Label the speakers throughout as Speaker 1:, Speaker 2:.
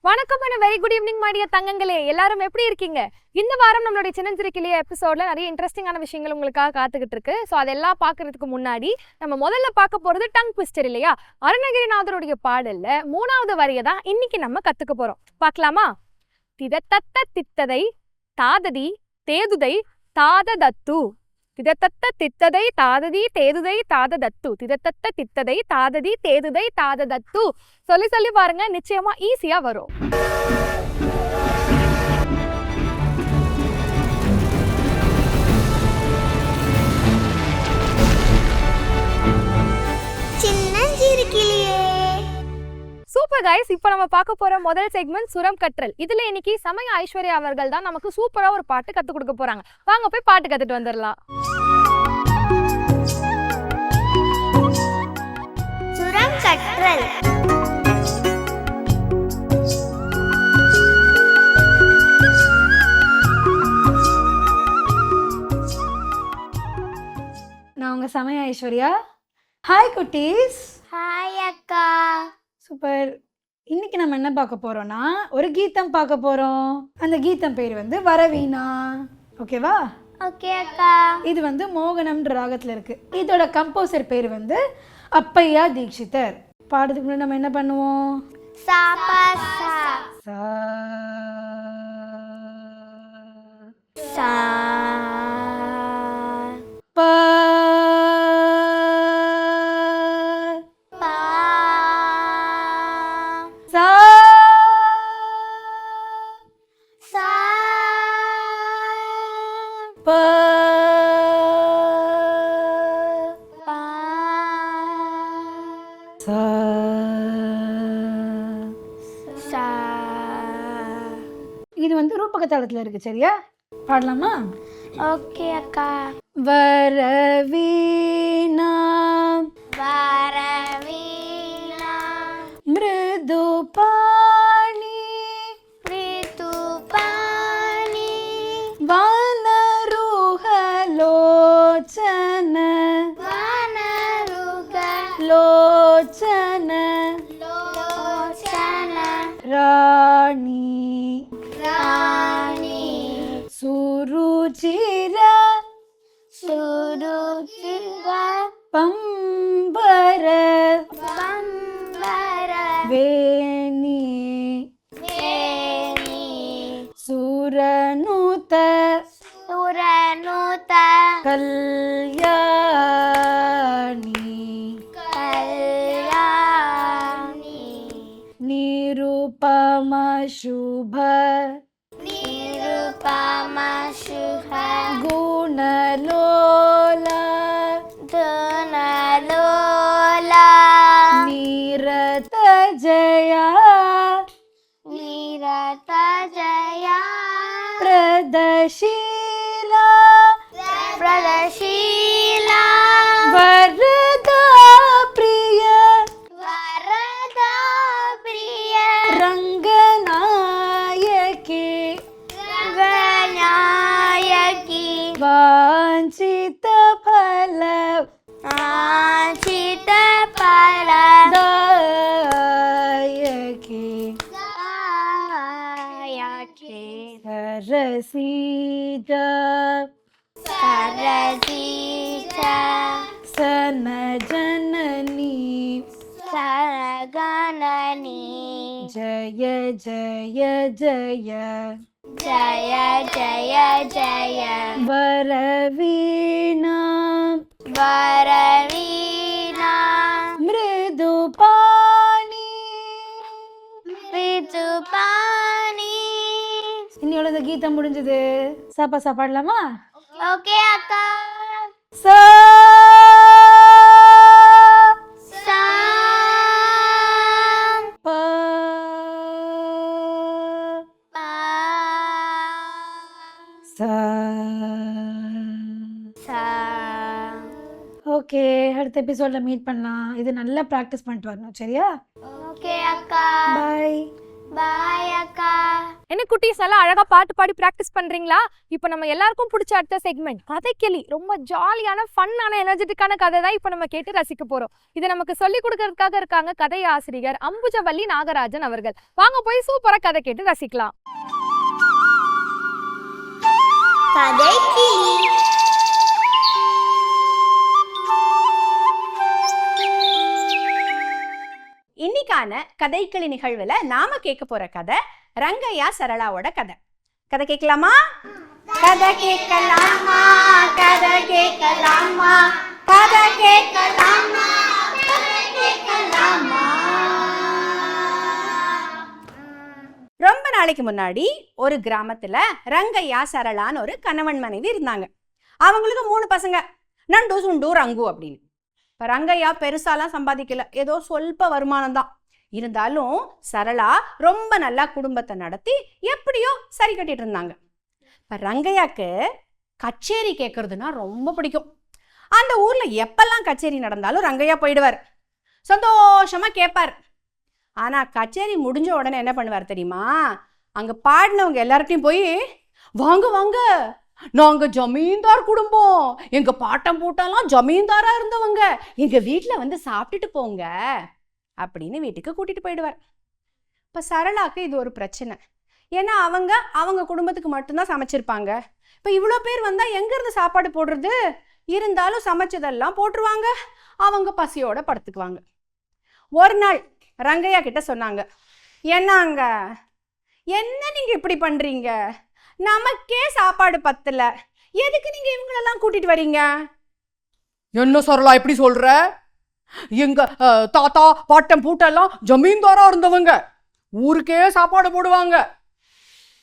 Speaker 1: வணக்கம் and very good evening மாடிய தங்கங்களே, எல்லாரும் எப்படி இருக்கீங்க? இந்த வாரம் நம்மளுடைய சின்னஞ்சிரிக்கிளியே எபிசோட்ல நிறைய இன்ட்ரெஸ்டிங்கான விஷயங்கள் உங்களுக்காக காத்துக்கிட்டு இருக்கு. ஸோ அதெல்லாம் பார்க்கறதுக்கு முன்னாடி நம்ம முதல்ல பார்க்க போறது டங் ட்விஸ்டர் இல்லையா? அருணகிரிநாதருடைய பாடல்ல 3வது வரியை தான் இன்னைக்கு நம்ம கத்துக்க போறோம். பார்க்கலாமா? திதத்தத்த தித்ததை தாததி தேதுதை தாததத்து. திதத்தத்த தித்ததை தாததி தேதுதை தாததத்து. திதத்தத்த தித்ததை தாததி தேதுதை தாததத்து. சொல்லி சொல்லி பாருங்க, நிச்சயமா ஈஸியா வரும். சூப்பர் கைஸ், இப்போ நம்ம பார்க்க போற முதல் செக்மெண்ட் சுரம் கற்றல். இதுல இன்னைக்கு சமய ஐஸ்வர்யா அவர்கள் தான் நமக்கு சூப்பரா ஒரு பாட்டு கத்து கொடுக்க போறாங்க. வாங்க போய் பாட்டு கத்துட்டு வந்துடலாம்.
Speaker 2: சுரம் கற்றல்.
Speaker 3: நான் உங்க சமய ஐஸ்வர்யா. ஹாய் குட்டீஸ்.
Speaker 2: ஹாய் அக்கா.
Speaker 3: சூப்பர். இன்னைக்கு நம்ம என்ன பார்க்க போறோம்னா ஒரு கீதம் பார்க்க போறோம். அந்த கீதம் பேர் வந்து வரவீணா. ஓகேவா?
Speaker 2: ஓகே அக்கா.
Speaker 3: இது வந்து மோகனம்ன்ற ராகத்துல இருக்கு. இதோட கம்போசர் பேர் வந்து அப்பையா தீக்ஷிதர். பாடுறதுக்கு முன்னாடி நம்ம என்ன பண்ணுவோம்?
Speaker 2: சா பா சா
Speaker 3: சா
Speaker 2: சா
Speaker 3: பா
Speaker 2: பா
Speaker 3: சா
Speaker 2: சா
Speaker 3: பா
Speaker 2: பா
Speaker 3: சா
Speaker 2: சா.
Speaker 3: இது வந்து ரூபக தாளத்துல இருக்கு. சரியா? பாடலாமா?
Speaker 2: ஓகே அக்கா.
Speaker 3: வரவீணா
Speaker 2: வரவீணா
Speaker 3: மிருது பாணி
Speaker 2: ரிது பாணி
Speaker 3: வானருஹலோச்சன
Speaker 2: வனருக
Speaker 3: லோச்சன
Speaker 2: லோச்சன
Speaker 3: ராணி
Speaker 2: ராணி
Speaker 3: சுருச்சிர
Speaker 2: சுருச்சிர
Speaker 3: பம்பர
Speaker 2: பம்பர
Speaker 3: வேணி
Speaker 2: வேணி
Speaker 3: சுரனுத
Speaker 2: சுரனுத
Speaker 3: கல்யாணி
Speaker 2: கல்யாணி
Speaker 3: நிருபம சுப
Speaker 2: நிருபம சுஹ
Speaker 3: குணலோலா
Speaker 2: துனலோலா
Speaker 3: நிரத ஜயா
Speaker 2: நிரத ஜயா
Speaker 3: பிரதஷீலா
Speaker 2: பிரதஷீலா
Speaker 3: வரதா பிரிய
Speaker 2: வரதா பிரிய
Speaker 3: ரங்கநாயகி
Speaker 2: ரங்கநாயகி
Speaker 3: வாஞ்சித பல
Speaker 2: ஆசித பல
Speaker 3: தாயகி
Speaker 2: தாயகி
Speaker 3: சரசீத
Speaker 2: சரதீச
Speaker 3: சனஜனனி
Speaker 2: சரகணனி
Speaker 3: ஜய ஜய ஜய
Speaker 2: ஜய ஜய ஜய
Speaker 3: வரவீணா
Speaker 2: வரவீணா
Speaker 3: மிருது பாணி.
Speaker 2: ரிது பாணி.
Speaker 3: இன்னையோட இந்த கீதம் முடிஞ்சது. சாப்பா சாப்பாடலாமா?
Speaker 2: ஓகே அக்கா.
Speaker 3: சா
Speaker 2: சா
Speaker 3: பா
Speaker 2: பா
Speaker 3: சா.
Speaker 2: சா.
Speaker 3: ஓகே, அடுத்த எபிசோட்ல மீட் பண்ணலாம். இது நல்லா ப்ராக்டிஸ் பண்ணிட்டு வரணும். சரியா?
Speaker 2: ஓகே அக்கா.
Speaker 3: பாய்.
Speaker 2: பாய் அக்கா.
Speaker 1: என்ன குட்டீஸ் எல்லாம் அழகா பாட்டு பாடி பிராக்டிஸ் பண்றீங்களா? இப்போ நம்ம எல்லாருக்கும் பிடிச்ச அடுத்த செக்மெண்ட் கதைக்கிளி. ரொம்ப ஜாலியான ஃபன்னான எனர்ஜெட்டிக்கான கதை தான் இப்போ நம்ம கேட்டு ரசிக்க போறோம். இதை நமக்கு சொல்லி கொடுக்கறதுக்காக இருக்காங்க கதை ஆசிரியர் அம்புஜவள்ளி நாகராஜன் அவர்கள். வாங்க போய் சூப்பரா கதை கேட்டு ரசிக்கலாம்.
Speaker 2: கதைக்கிளி.
Speaker 4: இன்னைக்கான கதைக்கிளி நிகழ்வுல நாம கேட்க போற கதை ரங்கையா சரளாவோட கதை. கதை கேட்கலாமா? கதை கேட்கலாமா? கதை கேட்கலாமா? கதை கேட்கலாமா? கதை கேட்கலாமா? ரொம்ப நாளைக்கு முன்னாடி ஒரு கிராமத்துல ரங்கையா சரளான்னு ஒரு கணவன் மனைவி இருந்தாங்க. அவங்களுக்கு 3 பசங்க, நண்டு சுண்டு ரங்கு அப்படின்னு. இப்போ ரங்கையா பெருசாலாம் சம்பாதிக்கல, ஏதோ சொல்ப வருமானம் தான். இருந்தாலும் சரளா ரொம்ப நல்லா குடும்பத்தை நடத்தி எப்படியோ சரி கட்டிட்டு இருந்தாங்க. இப்போ ரங்கையாக்கு கச்சேரி கேட்கறதுனா ரொம்ப பிடிக்கும். அந்த ஊர்ல எப்பெல்லாம் கச்சேரி நடந்தாலும் ரங்கையா போயிடுவார், சந்தோஷமா கேட்பார். ஆனா கச்சேரி முடிஞ்ச உடனே என்ன பண்ணுவார் தெரியுமா? அங்க பாடினவங்க எல்லார்ட்டையும் போய், வாங்க வாங்க, நாங்க ஜமீன்தார் குடும்பம், எங்க பாட்டம் பூட்டெல்லாம் ஜமீன்தாரா இருந்தவங்க, எங்க வீட்டுல வந்து சாப்பிட்டுட்டு போங்க அப்படின்னு வீட்டுக்கு கூட்டிட்டு போயிடுவார். இப்ப சரளாக்கு இது ஒரு பிரச்சனை. ஏன்னா அவங்க குடும்பத்துக்கு மட்டும்தான் சமைச்சிருப்பாங்க. இப்ப இவ்வளோ பேர் வந்தா எங்க இருந்து சாப்பாடு போடுறது? இருந்தாலும் சமைச்சதெல்லாம் போட்டுருவாங்க, அவங்க பசியோட படுத்துக்குவாங்க. ஒரு நாள் ரங்கையா கிட்ட சொன்னாங்க, என்னங்க என்ன நீங்க இப்படி பண்றீங்க? நமக்கே சாப்பாடு பத்தல, எதுக்கு நீங்க இவங்களெல்லாம் கூட்டிட்டு வரீங்க? என்ன சரளா இப்படி சொல்ற? எங்க தாத்தா பாட்டம் பூட்டெல்லாம் ஜமீன்தாரா இருந்தவங்க, ஊருக்கே சாப்பாடு போடுவாங்க.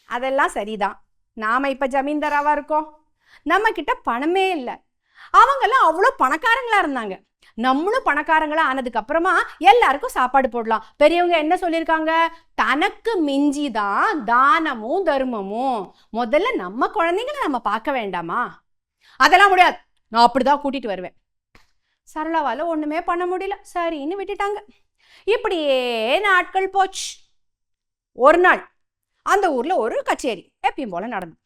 Speaker 4: அதெல்லாம் சரிதான், நாம இப்ப ஜமீன்தாராவா இருக்கோம், நம்ம கிட்ட பணமே இல்லை. அவங்கெல்லாம் அவ்வளோ பணக்காரங்களா இருந்தாங்க. நம்மளும் பணக்காரங்களா ஆனதுக்கு அப்புறமா எல்லாருக்கும் சாப்பாடு போடலாம். பெரியவங்க என்ன சொல்லியிருக்காங்க? தனக்கு மிஞ்சிதான் தானமும் தர்மமும். முதல்ல நம்ம குழந்தைங்களை நம்ம பார்க்க வேண்டாமா? அதெல்லாம் முடியாது, நான் அப்படிதான் கூட்டிட்டு வருவேன். சரளாவால ஒண்ணுமே பண்ண முடியல, சரின்னு விட்டுட்டாங்க. இப்படியே நாட்கள் போச்சு. ஒரு நாள் அந்த ஊர்ல ஒரு கச்சேரி எப்பயும் போல நடந்தது.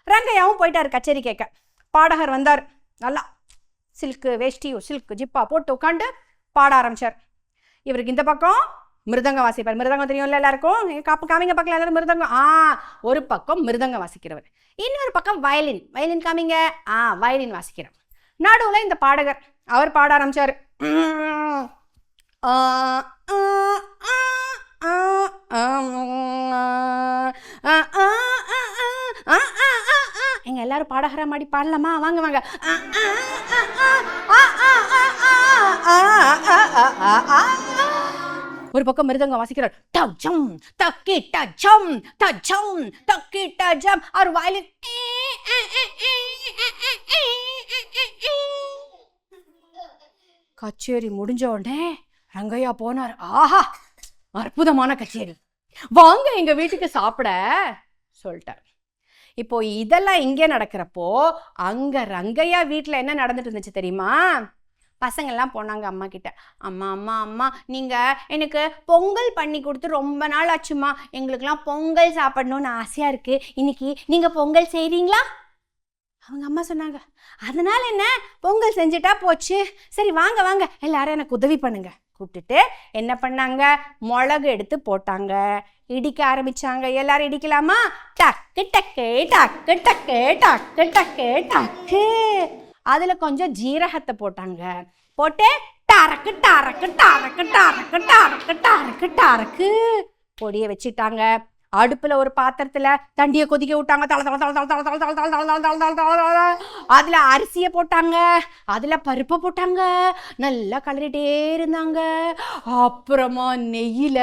Speaker 4: ரங்கையாவும் போயிட்டாரு கச்சேரி கேட்க. பாடகர் வந்தார், நல்லா சில்க்கு வேஷ்டியும் சில்க்கு ஜிப்பா போட்டு உட்காந்து பாட ஆரம்பிச்சார். இவருக்கு இந்த பக்கம் மிருதங்கம் வாசிப்பார். மிருதங்கம் தெரியும்ல எல்லாருக்கும், காமிங்க பக்கம் எல்லாரும் மிருதங்கம். ஒரு பக்கம் மிருதங்கம் வாசிக்கிறவர், இன்னொரு பக்கம் வயலின். வயலின் காமிங்க. வயலின் வாசிக்கிறவர். நடுவில் இந்த பாடகர், அவர் பாட ஆரம்பிச்சார். எங்க எல்லாரும் பாடகரா மாடி பாடலாமா? வாங்க வாங்க. ஒரு பக்கம் மிருதங்கம் வாசிக்கிறார். டஜம் தக்கி டஜம் டஜம் தக்கி டஜம். அவர் வயலின். கச்சேரி முடிஞ்ச உடனே ரங்கையா போனார். ஆஹா, அற்புதமான கச்சேரி, வாங்க எங்க வீட்டுக்கு சாப்பிட சொல்லிட்டார். இப்போ இதெல்லாம் இங்கே நடக்கிறப்போ அங்க ரங்கையா வீட்டில் என்ன நடந்துட்டு இருந்துச்சு தெரியுமா? பசங்கள்லாம் போனாங்க அம்மா கிட்ட. அம்மா அம்மா அம்மா, நீங்கள் எனக்கு பொங்கல் பண்ணி கொடுத்து ரொம்ப நாள் ஆச்சுமா, எங்களுக்கெல்லாம் பொங்கல் சாப்பிடணும்னு ஆசையாக இருக்குது, இன்னைக்கு நீங்கள் பொங்கல் செய்கிறீங்களா? அவங்க அம்மா சொன்னாங்க, அதனால என்ன, பொங்கல் செஞ்சுட்டா போச்சு, சரி வாங்க வாங்க எல்லாரும் எனக்கு உதவி பண்ணுங்க. கூப்பிட்டுட்டு என்ன பண்ணாங்க? மிளகு எடுத்து போட்டாங்க, இடிக்க ஆரம்பிச்சாங்க. எல்லாரும் இடிக்கலாமா? டக்கு டக்கு டக்கு டக்கு டக்கு டக்கு டக்கு. அதுல கொஞ்சம் ஜீரகத்தை போட்டாங்க. போட்டு டரக்கு டரக்கு டரக்கு டரக்கு டரக்கு டரக்கு டரக்கு பொடியை வச்சுட்டாங்க. அடுப்புல ஒரு பாத்திரத்துல தண்ணியை கொதிக்க விட்டாங்க. தள தள தள தள தள தள தள தள தள தள தள தள தள. அதுல அரிசியை போட்டாங்க, அதுல பருப்பை போட்டாங்க, நல்லா கலரிட்டே இருந்தாங்க. அப்புறமா நெய்யில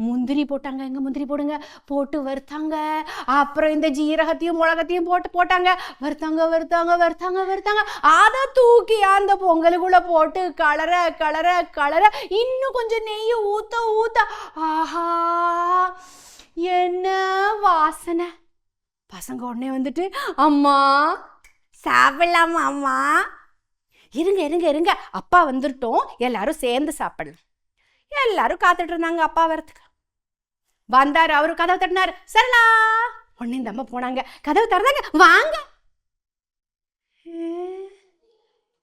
Speaker 4: முந்திரி போட்டாங்க. எங்க முந்திரி போடுங்க, போட்டு வறுத்தாங்க. அப்புறம் இந்த ஜீரகத்தையும் மிளகத்தையும் போட்டாங்க. வறுத்தாங்க வறுத்தாங்க வறுத்தாங்க வறுத்தாங்க. அதை தூக்கி அந்த பொங்கலுக்குள்ள போட்டு கலர கலர கலர இன்னும் கொஞ்சம் நெய்யை ஊத்த ஊத்த, ஆஹா என்ன வாசனை! பசங்க உடனே வந்துட்டு, அம்மா சாப்பிடலாமா அம்மா? இருங்க இருங்க இருங்க, அப்பா வந்துட்டோம், எல்லாரும் சேர்ந்து சாப்பிடலாம். எல்லாரும் காத்துட்டு இருந்தாங்க அப்பா வரத்துக்கு. வந்தாரு, அவரு கதவு தட்டினாரு, சரளா. உடனே இந்த அம்மா போனாங்க, கதவு திறந்தாங்க, வாங்க.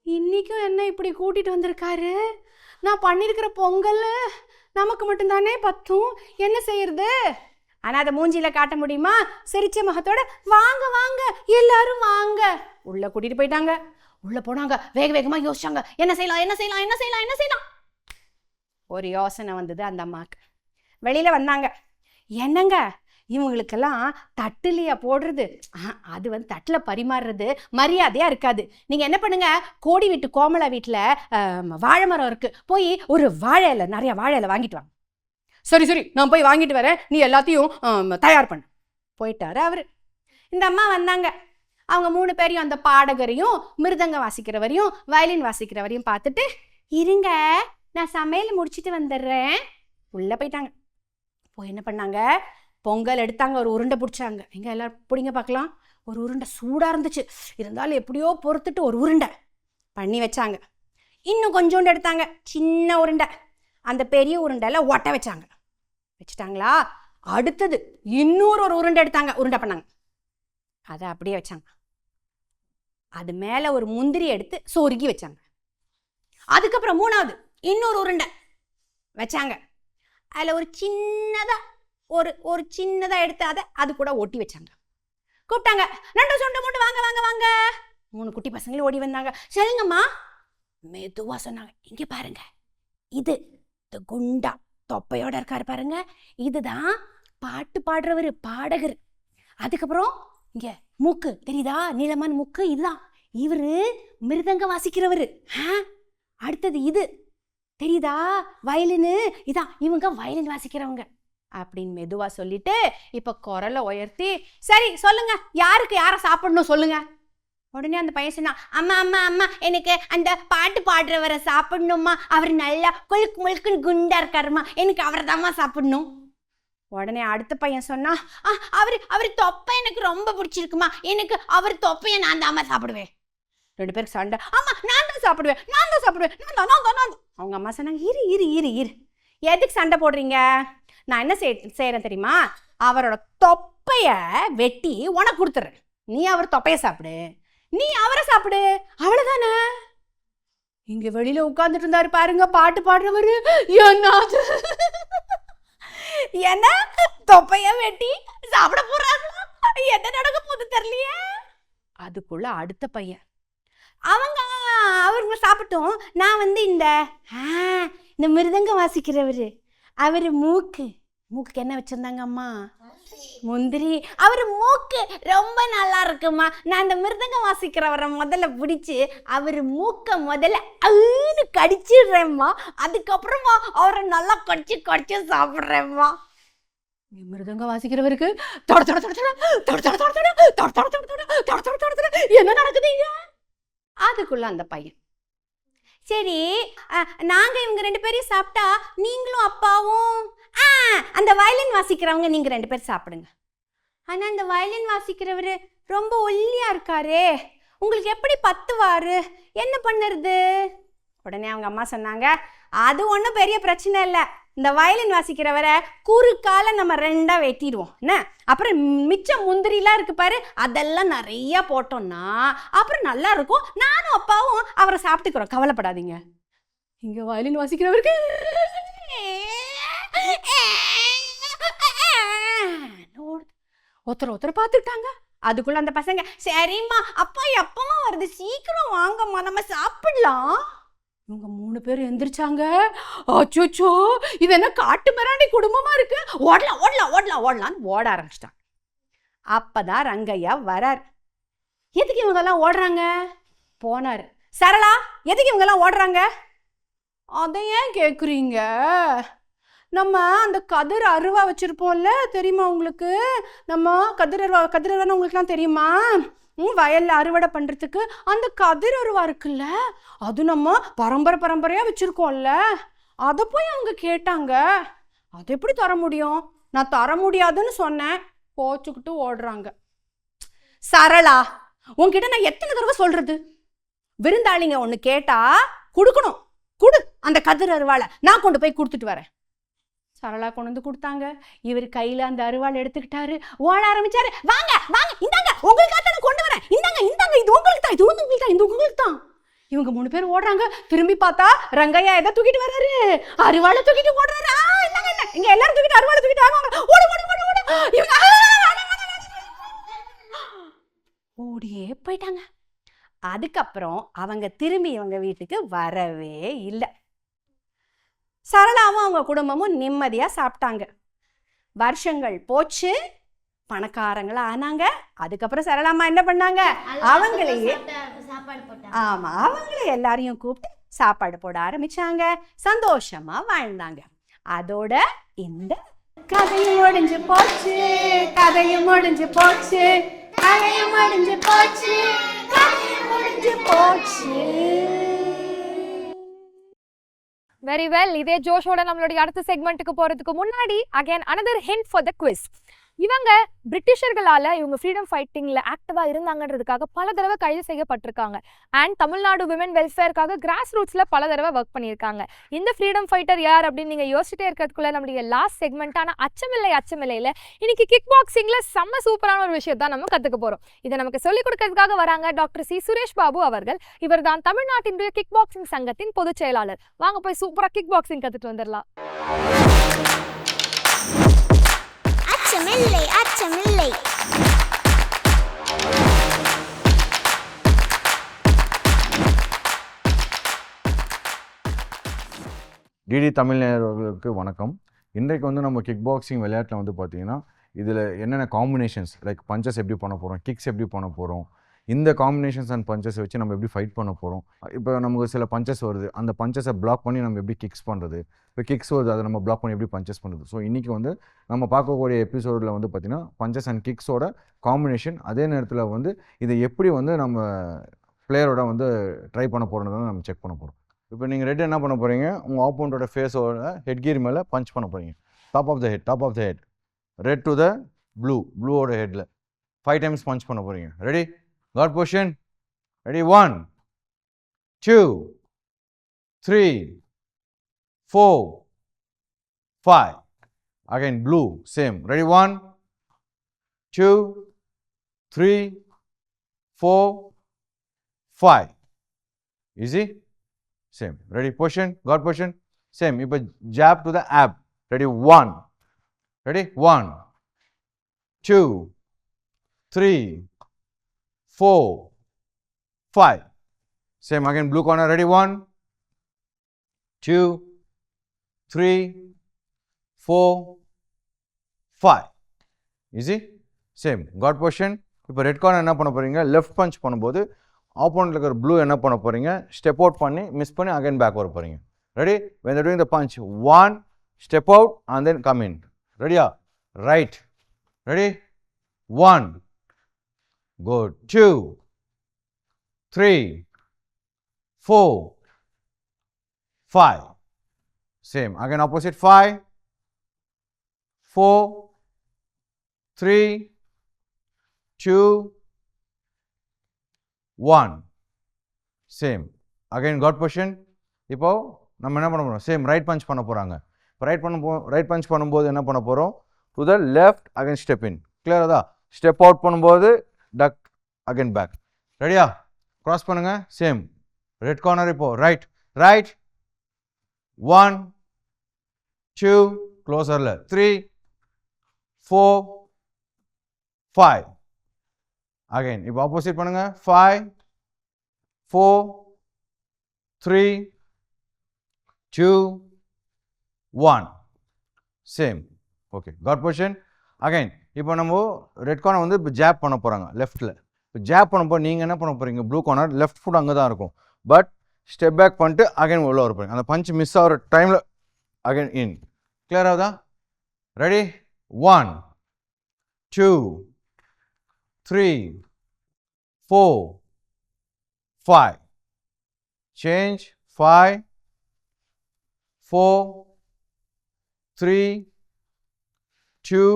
Speaker 4: இன்னைக்கும் என்ன இப்படி கூட்டிட்டு வந்திருக்காரு? நான் பண்ணிருக்கிற பொங்கல் நமக்கு மட்டும்தானே பத்தும், என்ன செய்யறது? ஆனா அதை மூஞ்சியில காட்ட முடியுமா? சிரிச்ச முகத்தோட வாங்க வாங்க எல்லாரும் வாங்க உள்ள கூட்டிட்டு போயிட்டாங்க. உள்ள போனாங்க, வேக வேகமா யோசிச்சாங்க, என்ன செய்யலாம் என்ன செய்யலாம் என்ன செய்யலாம் என்ன செய்யலாம். ஒரு யோசனை வந்தது அந்த அம்மாக்கு. வெளியில வந்தாங்க, என்னங்க இவங்களுக்கெல்லாம் தட்டுலையா போடுறது, அது வந்து தட்டுல பரிமாறுறது மரியாதையா இருக்காது. நீங்க என்ன பண்ணுங்க, கோடி வீட்டு கோமலா வீட்டுல வாழை மரம் இருக்கு, போய் ஒரு வாழை இலை, நிறைய வாழை இலை வாங்கிட்டு வாங்க. சரி சரி நான் போய் வாங்கிட்டு வரேன், நீ எல்லாத்தையும் தயார் பண்ண. போயிட்டாரு அவரு. இந்த அம்மா வந்தாங்க, அவங்க 3 பேரையும், அந்த பாடகரையும் மிருதங்க வாசிக்கிறவரையும் வயலின் வாசிக்கிறவரையும் பார்த்துட்டு, இருங்க நான் சமையல் முடிச்சுட்டு வந்துடுறேன். உள்ள போயிட்டாங்க. போய் என்ன பண்ணாங்க, பொங்கல் எடுத்தாங்க, ஒரு உருண்டை பிடிச்சாங்க. எங்க எல்லாரும் பிடிங்க பார்க்கலாம். ஒரு உருண்டை சூடாக இருந்துச்சு, இருந்தாலும் எப்படியோ பொறுத்துட்டு ஒரு உருண்டை பண்ணி வச்சாங்க. இன்னும் கொஞ்சோண்டு எடுத்தாங்க, சின்ன உருண்டை. அந்த பெரிய உருண்டையில் ஒட்ட வச்சாங்க. வச்சுட்டாங்களா? அடுத்தது இன்னொரு உருண்டை எடுத்தாங்க, உருண்டை பண்ணாங்க. அதை அப்படியே வச்சாங்க. அது மேலே ஒரு முந்திரி எடுத்து சொருகி வச்சாங்க. அதுக்கப்புறம் 3வது இன்னொரு உருண்டை வச்சாங்க. அதில் ஒரு சின்னதாக ஒரு சின்னதாக எடுத்து அதை அது கூட ஒட்டி வச்சாங்க. கூப்பிட்டாங்க, நண்டு சுண்டு மூட்டு வாங்க வாங்க வாங்க. 3 குட்டி பசங்களும் ஓடி வந்தாங்க. சரிங்கம்மா. மெதுவாக சொன்னாங்க, இங்கே பாருங்க, இது இந்த குண்டா தொப்பையோட இருக்காரு பாருங்க, இதுதான் பாட்டு பாடுறவர், பாடகர். அதுக்கப்புறம் இங்க மூக்கு தெரியுதா, நீளமான மூக்கு, இதுதான் இவரு மிருதங்க வாசிக்கிறவரு. அடுத்தது இது தெரியுதா, வயலின், இதான் இவங்க வயலின் வாசிக்கிறவங்க அப்படின்னு மெதுவா சொல்லிட்டு இப்ப குரலை உயர்த்தி, சரி சொல்லுங்க, யாருக்கு யாரை சாப்பிடணும் சொல்லுங்க. உடனே அந்த பையன் சொன்னா, அம்மா அம்மா அம்மா எனக்கு அந்த பாட்டு பாடுறவரை சாப்பிடணும்மா, அவர் நல்லா கொழுக்கு முழுக்குன்னு குண்டா இருக்காருமா, எனக்கு அவரை தாம்மா சாப்பிடணும். உடனே அடுத்த பையன் சொன்னா, அவரு தொப்பை எனக்கு ரொம்ப பிடிச்சிருக்குமா, எனக்கு அவர் தொப்பையை நான் தாம்மா சாப்பிடுவேன். 2 பேருக்கு சண்டை. ஆமா நான் தான் சாப்பிடுவேன், நான் தான் சாப்பிடுவேன், நான் தான். அவங்க அம்மா சொன்னாங்க, இரு இரு இரு இரு, எதுக்கு சண்டை போடுறீங்க? நான் என்ன செய்யறேன் தெரியுமா, அவரோட தொப்பைய வெட்டி உனக்கு கொடுத்துறேன், நீ அவர் தொப்பைய சாப்பிடு, நீ அவரை சாப்பிடு, அவ்வளவுதானே. இங்க வெளியில உட்கார்ந்துட்டு இருந்தாரு பாருங்க பாட்டு பாடுறவரு, என்னது என்ன தொப்பைய வெட்டி சாப்பிட போறாங்களா, என்ன நடக்க போகுது தெரியலையே. அதுக்குள்ள அடுத்த பையன், அவங்க சாப்பிட்டோம், நான் வந்து இந்த மிருதங்க வாசிக்கிறவரு, அவரு மூக்கு என்ன வச்சிருந்தாங்க அம்மா, முந்திரி. அவரு மூக்கு ரொம்ப நல்லா இருக்குமா, நான் அந்த மிருதங்க வாசிக்கிறவரை முதல்ல பிடிச்சு அவரு மூக்க முதல்ல கடிச்சிடுறேம்மா, அதுக்கப்புறமா அவரை நல்லா கடிச்சு சாப்பிட்றேம்மா. மிருதங்க வாசிக்கிறவருக்கு என்ன நடக்குதுங்க? அதுக்குள்ள அந்த பையன், சரி நாங்க இவங்க 2 பேரையும் சாப்பிட்டா நீங்களும் அப்பாவும் அந்த வயலின் வாசிக்கிறவங்க நீங்க 2 பேர் சாப்பிடுங்க. ஆனா அந்த வயலின் வாசிக்கிறவரு ரொம்ப ஒல்லியா இருக்காரே, உங்களுக்கு எப்படி பத்துவாரு, என்ன பண்ணுறது? உடனே அவங்க அம்மா சொன்னாங்க, அது ஒன்றும் பெரிய பிரச்சனை இல்லை, இந்த வயலின் வாசிக்கிறவரை குறுக்கால நம்ம 2ஆ வெட்டிடுவோம் என்ன, அப்புறம் மிச்சம் முந்திரிலாம் இருக்கு பாரு, அதெல்லாம் நிறைய போட்டோம்னா அப்புறம் நல்லா இருக்கும், நானும் அப்பாவும் அவரை சாப்பிட்டுக்கிறோம், கவலைப்படாதீங்க. இங்க வயலின் வாசிக்கிறவருக்கு ஒருத்தர் பார்த்துட்டாங்க. அதுக்குள்ள அந்த பசங்க, சரிம்மா அப்பா எப்பமா வருது, சீக்கிரம் வாங்கம்மா நம்ம சாப்பிடலாம். இவங்க 3 பேரும் எந்திரிச்சாங்க. அச்சோச்சோ, இது என்ன காட்டு மிராண்டி குடும்பமா இருக்கு, ஓடலாம் ஓடலாம் ஓடலாம் ஓடலான்னு ஓட ஆரம்பிச்சிட்டாங்க. அப்பதான் ரங்கையா வரார். எதுக்கு இவங்கெல்லாம் ஓடுறாங்க? போனாரு. சரளா, எதுக்கு இவங்கெல்லாம் ஓடுறாங்க? அதை ஏன் கேட்குறீங்க? நம்ம அந்த கதிர் அருவா வச்சிருப்போம்ல, தெரியுமா உங்களுக்கு? நம்ம கதிர் அருவான்னு உங்களுக்குலாம் தெரியுமா? வயல்ல அறுவடை பண்றதுக்கு அந்த கதிர் அருவா இருக்குல்ல, அது நம்ம பரம்பரையா வச்சிருக்கோம்ல, அதை போய் அவங்க கேட்டாங்க. அது எப்படி தர முடியும்? நான் தர முடியாதுன்னு சொன்னேன், கோச்சுக்கிட்டு ஓடுறாங்க. சரளா, உன்கிட்ட நான் எத்தனை தடவை சொல்றது, விருந்தாளிங்க ஒன்று கேட்டா கொடுக்கணும், கொடு அந்த கதிர் அருவாளை, நான் கொண்டு போய் கொடுத்துட்டு வரேன். சரளா கொண்டு வந்து கொடுத்தாங்க. இவர் கையில அந்த அருவாள் எடுத்துக்கிட்டாரு, ஓட ஆரம்பிச்சாரு. வாங்க வாங்க, இந்தாங்க உங்களுக்காக தான் கொண்டு வரேன், இந்தாங்க இந்தாங்க, இது உங்களுக்கு தான், இது உங்களுக்கு தான், இது உங்களுக்கு தான். இவங்க 3 பேர் ஓடுறாங்க. திரும்பி பார்த்தா ரங்கையா எதை தூக்கிட்டு வர்றாரு? அருவாளை தூக்கிட்டு ஓடுறாரு. இந்தாங்க இந்தாங்க, இங்க எல்லாரும் தூக்கிட்டு அருவாளை தூக்கிட்டு வாங்க, ஓடு ஓடு ஓடு ஓடு. இவங்க ஓடியே போயிட்டாங்க. அதுக்கப்புறம் அவங்க திரும்பி இவங்க வீட்டுக்கு வரவே இல்லை. சரளாவும் அவங்க குடும்பமும் நிம்மதியா சாப்பிட்டாங்க. வருஷங்கள் போச்சு, பணக்காரங்களா ஆனாங்க. அதுக்கப்புறம் சரளாம்மா என்ன பண்ணாங்க? அவங்களையே
Speaker 2: சாப்பாடு போட்டா.
Speaker 4: ஆமா, அவங்களே எல்லாரையும் கூப்பிட்டு சாப்பாடு போட ஆரம்பிச்சாங்க. சந்தோஷமா வாழ்ந்தாங்க. அதோட இந்த கதையும் முடிஞ்சு போச்சு, கதையும் முடிஞ்சு போச்சு, கதையும் முடிஞ்சு போச்சு, கதையும் முடிஞ்சு போச்சு.
Speaker 1: Very well. இதே ஜோஷோட நம்மளுடைய அடுத்த செக்மெண்ட்டுக்கு போறதுக்கு முன்னாடி again another hint for the quiz. இவங்க பிரிட்டிஷர்களால இவங்க ஃப்ரீடம் ஃபைட்டிங்ல ஆக்டிவா இருந்தாங்கன்றதுக்காக பல தடவை கைது செய்யப்பட்டிருக்காங்க. அண்ட் தமிழ்நாடு விமன் வெல்ஃபேருக்காக கிராஸ் ரூட்ஸ்ல பல தடவை ஒர்க் பண்ணியிருக்காங்க. இந்த ஃப்ரீடம் ஃபைட்டர் யார் அப்படின்னு நீங்க யோசிச்சுட்டே இருக்கிறதுக்குள்ள நம்மளுடைய லாஸ்ட் செக்மெண்டான அச்சமில்லை அச்சமில்லையில இன்னைக்கு கிக் பாக்ஸிங்ல செம்ம சூப்பரான ஒரு விஷயம் தான் நம்ம கத்துக்க போறோம். இதை நமக்கு சொல்லிக் கொடுக்கறதுக்காக வராங்க டாக்டர் சி சுரேஷ் பாபு அவர்கள். இவர் தான் தமிழ்நாட்டினுடைய கிக் பாக்ஸிங் சங்கத்தின் பொதுச் செயலாளர். வாங்க போய் சூப்பரா கிக் பாக்ஸிங் கத்துட்டு வந்துடலாம்.
Speaker 2: அச்சமில்லை அச்சமில்லை.
Speaker 5: டிடி தமிழ் நேயர்களுக்கு வணக்கம். இன்றைக்கு வந்து நம்ம கிக் பாக்ஸிங் விளையாட்டில் வந்து பார்த்தீங்கன்னா இதில் என்னென்ன காம்பினேஷன்ஸ் லைக் பஞ்சஸ் எப்படி பண்ண போகிறோம், கிக்ஸ் எப்படி பண்ண போகிறோம், இந்த காம்பினேஷன்ஸ் அண்ட் பஞ்சஸ் வச்சு நம்ம எப்படி ஃபைட் பண்ண போகிறோம். இப்போ நமக்கு சில பஞ்சஸ் வருது, அந்த பஞ்சஸை பிளாக் பண்ணி நம்ம எப்படி கிக்ஸ் பண்ணுறது, இப்போ கிக்ஸ் வருது அதை நம்ம பிளாக் பண்ணி எப்படி பஞ்சஸ் பண்ணுறது. ஸோ இன்றைக்கி வந்து நம்ம பார்க்கக்கூடிய எபிசோடில் வந்து பார்த்திங்கன்னா பஞ்சஸ் அண்ட் கிக்ஸோட காம்பினேஷன், அதே நேரத்தில் வந்து இதை எப்படி வந்து நம்ம பிளேயரோட வந்து ட்ரை பண்ண போகிறோன்றதை நம்ம செக் பண்ண போகிறோம். இப்போ நீங்கள் ரெட் என்ன பண்ண போகிறீங்க, உங்கள் ஆப்போனண்டோட ஃபேஸோட ஹெட் கீர் மேலே பஞ்ச் பண்ண போகிறீங்க. Top of the head red to the ப்ளூவோட ஹெட்டில் 5 times பஞ்ச் பண்ண போகிறீங்க. Ready? Guard position. Ready? 1 2 3 4 5. Again blue, same. Ready? 1 2 3 4 5. Easy? Same. Ready? Position. Got position? Same. Now jab to the ab. Ready? 1. Ready? 1 2 3 4 5. Same again. Blue corner. Ready? 1 2 3 4 5. Easy? Same. Got position? இப்போ red corner என்ன பண்ண போகிறீங்க, left punch பண்ணும்போது ஆப்போனண்ட்டில் இருக்கிற blue என்ன பண்ண போகிறீங்க, step out பண்ணி மிஸ் பண்ணி அகைன் பேக் வர போகிறீங்க. Ready? when they're doing the punch, 1 step out and then come in. ரெடியா? Right. Ready? 1 good 2 3 4 5. Same again opposite. 5 4 3 2 1. Same again got position. இப்போ நம்ம என்ன பண்ண போறோம், சேம் ரைட் பஞ்ச் பண்ண போறாங்க. இப்போ ரைட் பஞ்ச் பண்ணும்போது என்ன பண்ண போறோம், to the left again step in. கிளியரா தான்? ஸ்டெப் அவுட் பண்ணும்போது டக் அகைன் பேக். ரெடியா? கிராஸ் பண்ணுங்க. Same red corner. இப்போ ரைட் 1 2 க்ளோசர்ல 3 4 5. அகைன் இப்போ ஆப்போசிட் பண்ணுங்க. 5 4 3 2 1. Same. Okay, guard position. Again இப்போ நம்ம ரெட் கார்னர் வந்து இப்போ ஜாப் பண்ண போகிறாங்க லெஃப்ட்டில். இப்போ ஜாப் பண்ணும்போது நீங்கள் என்ன பண்ண போகிறீங்க, ப்ளூ கார்னர் லெஃப்ட் ஃபுட் அங்கே தான் இருக்கும், பட் ஸ்டெப் பேக் பண்ணிட்டு அகைன் உள்ள வர போகிறீங்க. அந்த பஞ்ச் மிஸ் ஆகிற டைமில் அகைன் இன். கிளியர் ஆகுதா? Ready? 1 2 3 4 5. Change. 5 4 3 2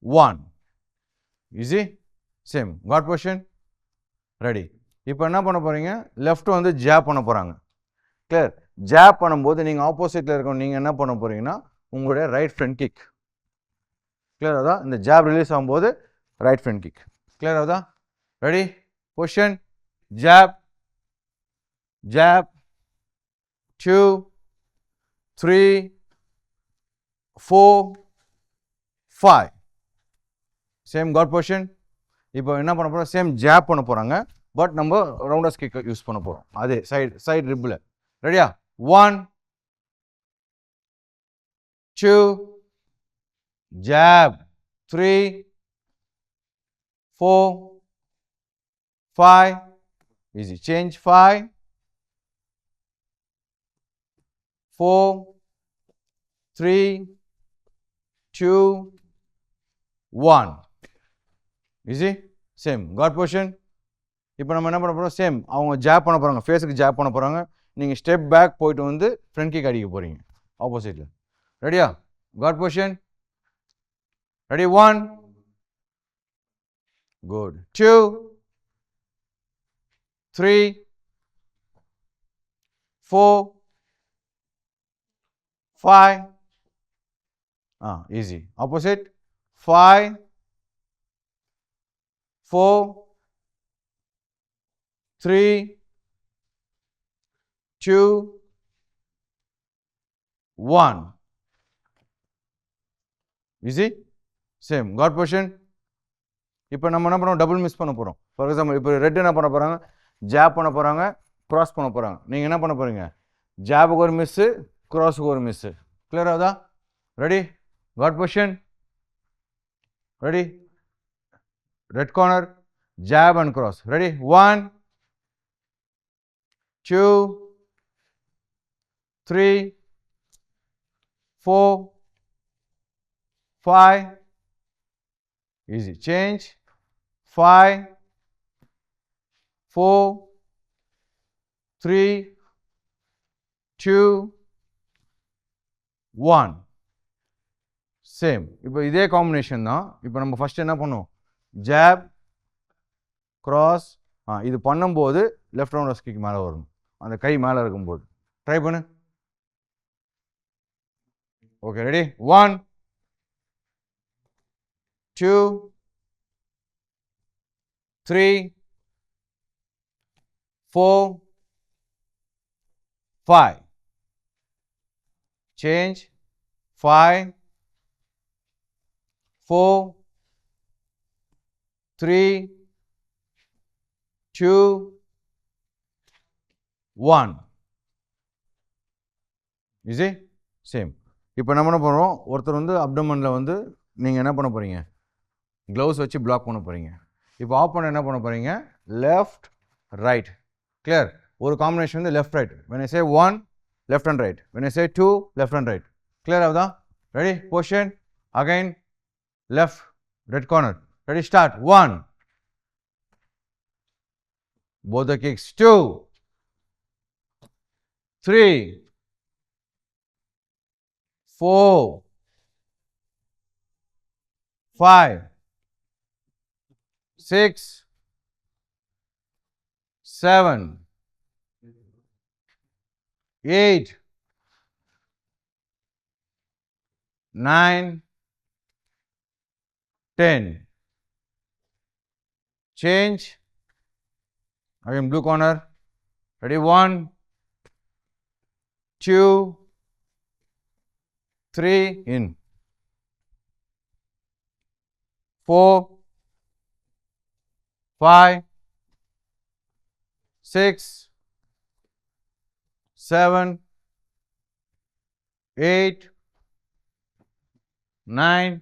Speaker 5: 1. Easy? Same. Got position? Ready? இப்போ என்ன பண்ண போகிறீங்க, லெஃப்ட் வந்து ஜாப் பண்ண போகிறாங்க. கிளியர்? ஜாப் பண்ணும்போது நீங்கள் ஆப்போசிட்டில் இருக்கணும், நீங்கள் என்ன பண்ண போகிறீங்கன்னா உங்களுடைய ரைட் ஃப்ரண்ட் கிக். கிளியர் ஆகுதா? இந்த ஜாப் ரிலீஸ் ஆகும்போது ரைட் ஃப்ரண்ட் கிக். கிளியர் ஆகுதா? Ready? Position, jab, jab, 2 3 4 5. Same guard position. இப்போ என்ன பண்ண போகிறோம்? சேம் ஜாப் பண்ண போகிறாங்க, பட் நம்ம ரவுண்டர்ஸ் கிக் யூஸ் பண்ண போகிறோம். அதே சைடு ரிப்பில். ரெடியா? 1 2 jab, 3 4 5. Easy. Change. 5 4 3 2 1. Easy. Same. Got position. இப்போ நம்ம என்ன பண்ண போகிறோம்? சேம் அவங்க ஜாப் பண்ண போகிறாங்க, ஃபேஸுக்கு ஜாப் பண்ண போகிறாங்க. நீங்கள் ஸ்டெப் பேக் போயிட்டு வந்து ஃப்ரண்ட் கிக் அடிக்க போகிறீங்க ஆப்போசிட்டில். ரெடியா? Guard position. Ready? 1 good, 2 3 4 5. Easy. Opposite. 5 4 3 2 1. Easy. Same. Got position. இப்போ நம்ம என்ன பண்ணுவோம்? டபுள் மிஸ் பண்ண போகிறோம். ஃபார் எக்ஸாம்பிள் இப்போ ரெட் என்ன பண்ண போகிறாங்க? ஜாப் பண்ண போகிறாங்க, க்ராஸ் பண்ண போகிறாங்க. நீங்கள் என்ன பண்ண போகிறீங்க? ஜாபுக்கு ஒரு மிஸ்ஸு, க்ராஸுக்கு ஒரு மிஸ்ஸு. கிளியர் ஆகுதா? Ready? Guard position. Ready? Red corner, jab and cross. Ready? 1 2 3 4 5. Easy. Change. 5 4 3 2 1. Same. இப்போ இதே காம்பினேஷன் தான். இப்போ நம்ம ஃபர்ஸ்ட் என்ன பண்ணுவோம்? Job, cross. இது பண்ணும்போது லெஃப்ட் ரவுண்டர்ஸ் கிக் மேலே வரணும், அந்த கை மேலே இருக்கும்போது. ட்ரை பண்ணு. Okay, ready? 1 2 3 4 5. Change. 5 4 3 2 1. Easy. Same. இப்போ நம்ம என்ன பண்ணுறோம்? ஒருத்தர் வந்து அப்டமனில் வந்து நீங்கள் என்ன பண்ண போகிறீங்க? க்ளவுஸ் வச்சு பிளாக் பண்ண போகிறீங்க. இப்போ ஆஃப் பண்ண என்ன பண்ண போகிறீங்க? Left right. கிளியர்? ஒரு காம்பினேஷன் வந்து left right. when I say 1 left and right, when I say 2 left and right. Clear ஆகுதா? Ready? Position. Again left red corner. Ready? Start. 1 both the kicks. 2 3 4 5 6 7 8 9 10. Change. Again blue corner. Ready? 1 2 3 in. 4 5 6 7 8 9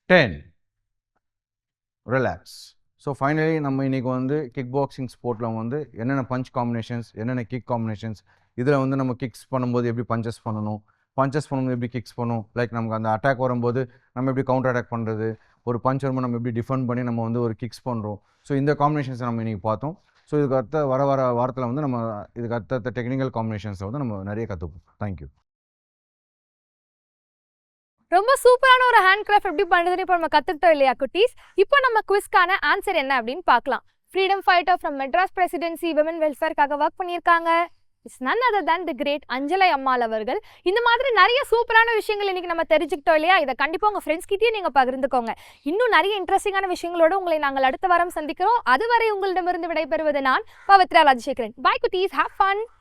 Speaker 5: 10. Relax. So finally நம்ம இன்றைக்கி வந்து kick boxing ஸ்போர்ட்டில் வந்து என்னென்ன punch combinations, என்னென்ன kick combinations, இதில் வந்து நம்ம கிக்ஸ் பண்ணும்போது எப்படி பஞ்சஸ் பண்ணணும், பஞ்சஸ் பண்ணும்போது எப்படி கிக்ஸ் பண்ணணும், லைக் நமக்கு அந்த அட்டாக் வரும்போது நம்ம எப்படி கவுண்டர் அட்டாக் பண்ணுறது, ஒரு பஞ்ச் வரும்போது நம்ம எப்படி டிஃபெண்ட் பண்ணி நம்ம வந்து ஒரு கிக்ஸ் பண்ணுறோம். ஸோ இந்த காம்பினேஷன்ஸை நம்ம இன்றைக்கி பார்த்தோம். ஸோ இதுக்கு அடுத்த வர வாரத்தில் வந்து நம்ம இதுக்கு அடுத்த டெக்னிக்கல் காம்பினேஷன்ஸை வந்து நம்ம நிறைய கற்றுப்போம். தேங்க்யூ.
Speaker 1: ரொம்ப சூப்பரான ஒரு ஹேண்ட் கிராஃப்ட் எப்படி பண்ணுறதுன்னு இப்போ நம்ம கற்றுக்கிட்டோம் இல்லையா குட்டீஸ்? இப்போ நம்ம குவிஸ்க்கான ஆன்சர் என்ன அப்படின்னு பார்க்கலாம். Freedom fighter from Madras presidency women வெல்ஃபேர்க்காக ஒர்க் பண்ணியிருக்காங்க. It's none other than the great Anjalai Ammal அவர்கள். இந்த மாதிரி நிறைய சூப்பரான விஷயங்கள் இன்னைக்கு நம்ம தெரிஞ்சுக்கிட்டோம் இல்லையா? இதை கண்டிப்பாக உங்கள் ஃப்ரெண்ட்ஸ் கிட்டேயும் நீங்கள் பகிர்ந்துக்கோங்க. இன்னும் நிறைய இன்ட்ரெஸ்டிங்கான விஷயங்களோடு உங்களை நாங்கள் அடுத்த வாரம் சந்திக்கிறோம். அதுவரை உங்களிடமிருந்து விடைபெறுவது நான் பவித்ரா ராஜசேகரன். பை குட்டீஸ், ஹேவ் ஃபன்.